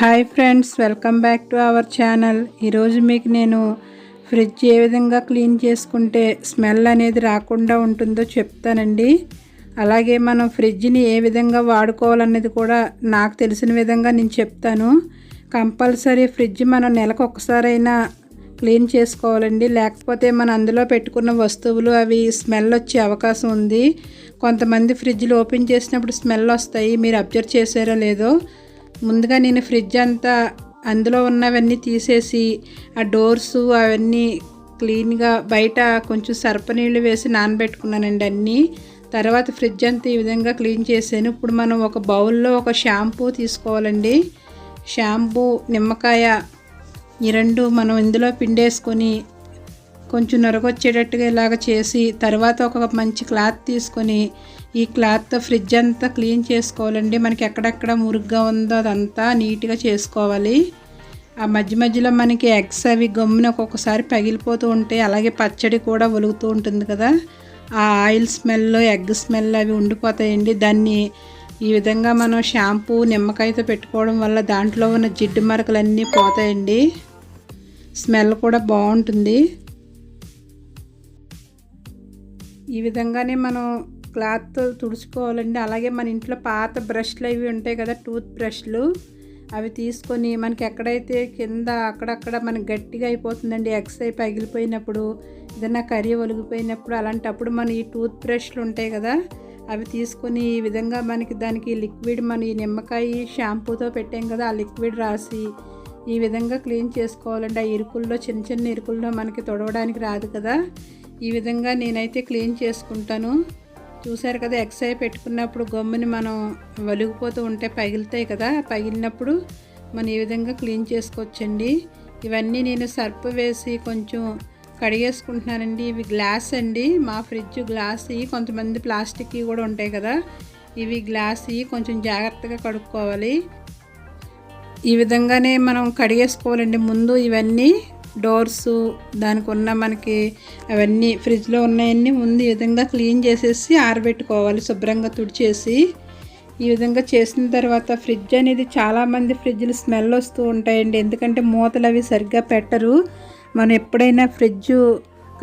Hi friends, welcome back to our channel. ఈరోజు మీకు నేను ఫ్రిడ్జ్ ఏ విధంగా క్లీన్ చేసుకుంటే స్మెల్ అనేది రాకుండా ఉంటుందో చెప్తానండి. అలాగే మనం ఫ్రిడ్జ్ని ఏ విధంగా వాడుకోవాలనేది కూడా నాకు తెలిసిన విధంగా నేను చెప్తాను. కంపల్సరీ ఫ్రిడ్జ్ మనం నెలకు ఒకసారైనా క్లీన్ చేసుకోవాలండి. లేకపోతే మనం అందులో పెట్టుకున్న వస్తువులు అవి స్మెల్ వచ్చే అవకాశం ఉంది. కొంతమంది ఫ్రిడ్జ్లు ఓపెన్ చేసినప్పుడు స్మెల్ వస్తాయి. మీరు అబ్జర్వ్ చేశారో లేదో. ముందుగా నేను ఫ్రిడ్జ్ అంతా అందులో ఉన్నవన్నీ తీసేసి ఆ డోర్సు అవన్నీ క్లీన్గా బయట కొంచెం సర్పనీళ్ళు వేసి నానబెట్టుకున్నానండి అన్నీ. తర్వాత ఫ్రిడ్జ్ అంతా ఈ విధంగా క్లీన్ చేశాను. ఇప్పుడు మనం ఒక బౌల్లో ఒక షాంపూ తీసుకోవాలండి. షాంపూ, నిమ్మకాయ ఈ రెండు మనం ఇందులో పిండేసుకొని కొంచెం నొరగొచ్చేటట్టుగా ఇలాగ చేసి తర్వాత ఒక మంచి క్లాత్ తీసుకొని ఈ క్లాత్తో ఫ్రిడ్జ్ అంతా క్లీన్ చేసుకోవాలండి. మనకి ఎక్కడెక్కడ మురుగ్గా ఉందో అదంతా నీట్గా చేసుకోవాలి. ఆ మధ్య మధ్యలో మనకి ఎగ్స్ అవి గమ్మున ఒక్కొక్కసారి పగిలిపోతూ ఉంటాయి. అలాగే పచ్చడి కూడా ఒలుగుతూ ఉంటుంది కదా, ఆ ఆయిల్ స్మెల్, ఎగ్ స్మెల్ అవి ఉండిపోతాయండి. దాన్ని ఈ విధంగా మనం షాంపూ, నిమ్మకాయతో పెట్టుకోవడం వల్ల దాంట్లో ఉన్న జిడ్డు మరకలన్నీ పోతాయండి. స్మెల్ కూడా బాగుంటుంది. ఈ విధంగానే మనం క్లాత్తో తుడుచుకోవాలండి. అలాగే మన ఇంట్లో పాత బ్రష్లు అవి ఉంటాయి కదా, టూత్ బ్రష్లు, అవి తీసుకొని మనకి ఎక్కడైతే కింద అక్కడక్కడ మనకి గట్టిగా అయిపోతుందండి, ఎగ్స్ అయి పగిలిపోయినప్పుడు, ఏదైనా కర్రీ ఒలిగిపోయినప్పుడు, అలాంటప్పుడు మన ఈ టూత్ బ్రష్లు ఉంటాయి కదా, అవి తీసుకొని ఈ విధంగా మనకి దానికి లిక్విడ్, మన ఈ నిమ్మకాయ షాంపూతో పెట్టాం కదా, ఆ లిక్విడ్ రాసి ఈ విధంగా క్లీన్ చేసుకోవాలండి. ఆ ఇరుకుల్లో, చిన్న చిన్న ఇరుకుల్లో మనకి తొడవడానికి రాదు కదా, ఈ విధంగా నేనైతే క్లీన్ చేసుకుంటాను. చూసారు కదా, ఎగ్స్ అయి పెట్టుకున్నప్పుడు గమ్ముని మనం ఒలిగిపోతూ ఉంటే పగిలితాయి కదా, పగిలినప్పుడు మనం ఈ విధంగా క్లీన్ చేసుకోవచ్చండి. ఇవన్నీ నేను సర్ఫ్ వేసి కొంచెం కడిగేసుకుంటున్నానండి. ఇవి గ్లాస్ అండి, మా ఫ్రిడ్జ్ గ్లాస్. కొంతమంది ప్లాస్టిక్ కూడా ఉంటాయి కదా, ఇవి గ్లాస్. కొంచెం జాగ్రత్తగా కడుక్కోవాలి. ఈ విధంగానే మనం కడిగేసుకోవాలండి. ముందు ఇవన్నీ డోర్సు, దానికి ఉన్న మనకి అవన్నీ ఫ్రిడ్జ్లో ఉన్నాయన్నీ ముందు ఈ విధంగా క్లీన్ చేసేసి ఆరబెట్టుకోవాలి, శుభ్రంగా తుడిచేసి. ఈ విధంగా చేసిన తర్వాత ఫ్రిడ్జ్ అనేది చాలామంది ఫ్రిడ్జ్లు స్మెల్ వస్తూ ఉంటాయండి. ఎందుకంటే మూతలు అవి సరిగ్గా పెట్టరు. మనం ఎప్పుడైనా ఫ్రిడ్జ్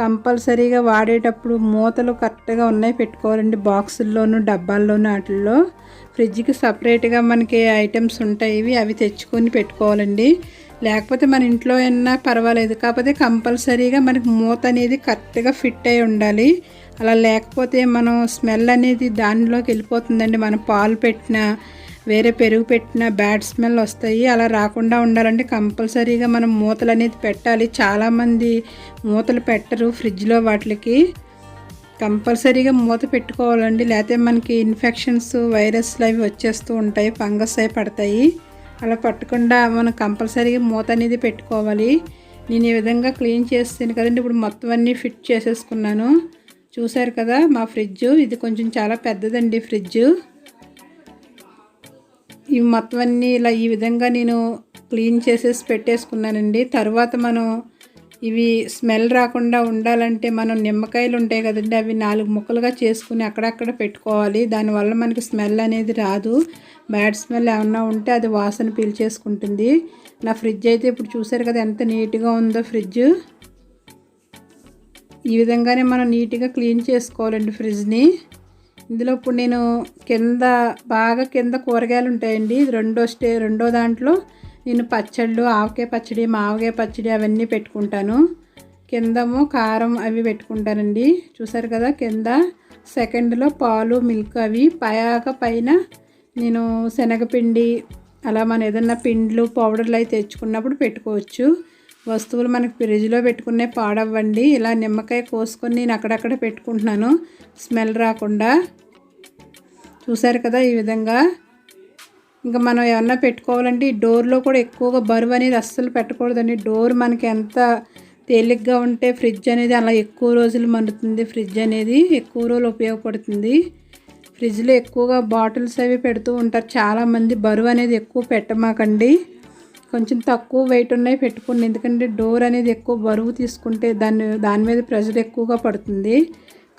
కంపల్సరీగా వాడేటప్పుడు మూతలు కరెక్ట్గా ఉన్నాయి పెట్టుకోవాలండి. బాక్సుల్లోనూ, డబ్బాల్లోనూ, వాటిల్లో ఫ్రిడ్జ్కి సపరేట్గా మనకి ఐటమ్స్ ఉంటాయి, అవి తెచ్చుకొని పెట్టుకోవాలండి. లేకపోతే మన ఇంట్లో అయినా పర్వాలేదు, కాకపోతే కంపల్సరీగా మనకి మూత అనేది కరెక్ట్గా ఫిట్ అయి ఉండాలి. అలా లేకపోతే మనం స్మెల్ అనేది దానిలోకి వెళ్ళిపోతుందండి. మనం పాలు పెట్టినా, వేరే పెరుగు పెట్టినా బ్యాడ్ స్మెల్ వస్తాయి. అలా రాకుండా ఉండాలంటే కంపల్సరీగా మనం మూతలు అనేది పెట్టాలి. చాలామంది మూతలు పెట్టరు ఫ్రిడ్జ్లో వాటికి. కంపల్సరీగా మూత పెట్టుకోవాలండి, లేకపోతే మనకి ఇన్ఫెక్షన్స్, వైరస్లు అవి వచ్చేస్తూ ఉంటాయి, ఫంగస్ అవి పడతాయి. అలా పట్టకుండా మనం కంపల్సరీగా మూత అనేది పెట్టుకోవాలి. నేను ఈ విధంగా క్లీన్ చేస్తాను కదండి. ఇప్పుడు మొత్తం అన్నీ ఫిట్ చేసేసుకున్నాను. చూసారు కదా మా ఫ్రిడ్జ్. ఇది కొంచెం చాలా పెద్దదండి ఫ్రిడ్జ్. ఇవి మొత్తం అన్నీ ఇలా ఈ విధంగా నేను క్లీన్ చేసేసి పెట్టేసుకున్నానండి. తర్వాత మనం ఇవి స్మెల్ రాకుండా ఉండాలంటే మనం నిమ్మకాయలు ఉంటాయి కదండి, అవి 4 ముక్కలుగా చేసుకుని అక్కడక్కడ పెట్టుకోవాలి. దానివల్ల మనకి స్మెల్ అనేది రాదు. బ్యాడ్ స్మెల్ ఏమన్నా ఉంటే అది వాసన పీల్చేసుకుంటుంది. నా ఫ్రిడ్జ్ అయితే ఇప్పుడు చూసారు కదా ఎంత నీట్గా ఉందో ఫ్రిడ్జ్. ఈ విధంగానే మనం నీట్గా క్లీన్ చేసుకోవాలండి ఫ్రిడ్జ్ని. ఇందులో ఇప్పుడు నేను బాగా కింద కూరగాయలు ఉంటాయండి. రెండో దాంట్లో నేను పచ్చళ్ళు, ఆవకాయ పచ్చడి, మావకాయ పచ్చడి అవన్నీ పెట్టుకుంటాను. కిందేమో కారం అవి పెట్టుకుంటానండి. చూసారు కదా, కింద సెకండ్లో పాలు, మిల్క్ అవి, పైన నేను శనగపిండి, అలా మనం ఏదన్నా పిండ్లు, పౌడర్లు అవి తెచ్చుకున్నప్పుడు పెట్టుకోవచ్చు. వస్తువులు మనకి ఫ్రిడ్జ్లో పెట్టుకునే పాడవ్వండి. ఇలా నిమ్మకాయ కోసుకొని నేను అక్కడక్కడ పెట్టుకుంటున్నాను స్మెల్ రాకుండా. చూసారు కదా ఈ విధంగా. ఇంకా మనం ఏమన్నా పెట్టుకోవాలంటే ఈ డోర్లో కూడా ఎక్కువగా బరువు అనేది అస్సలు పెట్టకూడదండి. డోర్ మనకి ఎంత తేలిగ్గా ఉంటే ఫ్రిడ్జ్ అనేది అలా ఎక్కువ రోజులు మన్నుతుంది. ఫ్రిడ్జ్ అనేది ఎక్కువ రోజులు ఉపయోగపడుతుంది. ఫ్రిడ్జ్లో ఎక్కువగా బాటిల్స్ అవి పెడుతూ ఉంటారు చాలామంది. బరువు అనేది ఎక్కువ పెట్టమాకండి, కొంచెం తక్కువ వెయిట్ ఉన్నాయి పెట్టుకోండి. ఎందుకంటే డోర్ అనేది ఎక్కువ బరువు తీసుకుంటే దాని మీద ప్రెషర్ ఎక్కువగా పడుతుంది.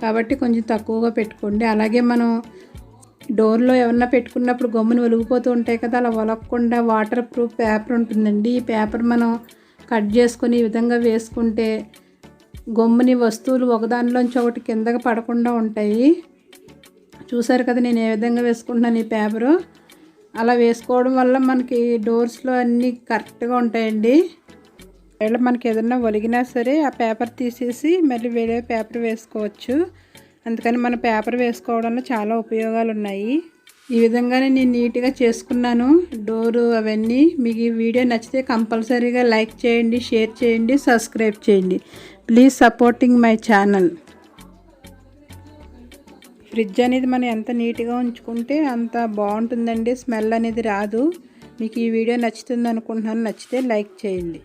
కాబట్టి కొంచెం తక్కువగా పెట్టుకోండి. అలాగే మనం డోర్లో ఏమన్నా పెట్టుకున్నప్పుడు గమ్ముని ఒలిగిపోతూ ఉంటాయి కదా, అలా ఒలగకుండా వాటర్ ప్రూఫ్ పేపర్ ఉంటుందండి. ఈ పేపర్ మనం కట్ చేసుకొని ఈ విధంగా వేసుకుంటే గమ్ముని వస్తువులు ఒకదానిలోంచి ఒకటి కిందకి పడకుండా ఉంటాయి. చూసారు కదా నేను ఏ విధంగా వేసుకుంటున్నాను ఈ పేపరు. అలా వేసుకోవడం వల్ల మనకి డోర్స్లో అన్నీ కరెక్ట్గా ఉంటాయండి. ఒకవేళ మనకి ఏదన్నా ఒలిగినా సరే ఆ పేపర్ తీసేసి మళ్ళీ వేరే పేపర్ వేసుకోవచ్చు. అందుకని మన పేపర్ వేసుకోవడంలో చాలా ఉపయోగాలు ఉన్నాయి. ఈ విధంగానే నేను నీట్గా చేసుకున్నాను డోరు అవన్నీ. మీకు ఈ వీడియో నచ్చితే కంపల్సరీగా లైక్ చేయండి, షేర్ చేయండి, సబ్స్క్రైబ్ చేయండి. Please supporting my channel. Fridge అనేది మనం ఎంత నీట్గా ఉంచుకుంటే అంత బాగుంటుందండి, స్మెల్ అనేది రాదు. మీకు ఈ వీడియో నచ్చుతుంది అనుకుంటున్నాను. నచ్చితే లైక్ చేయండి.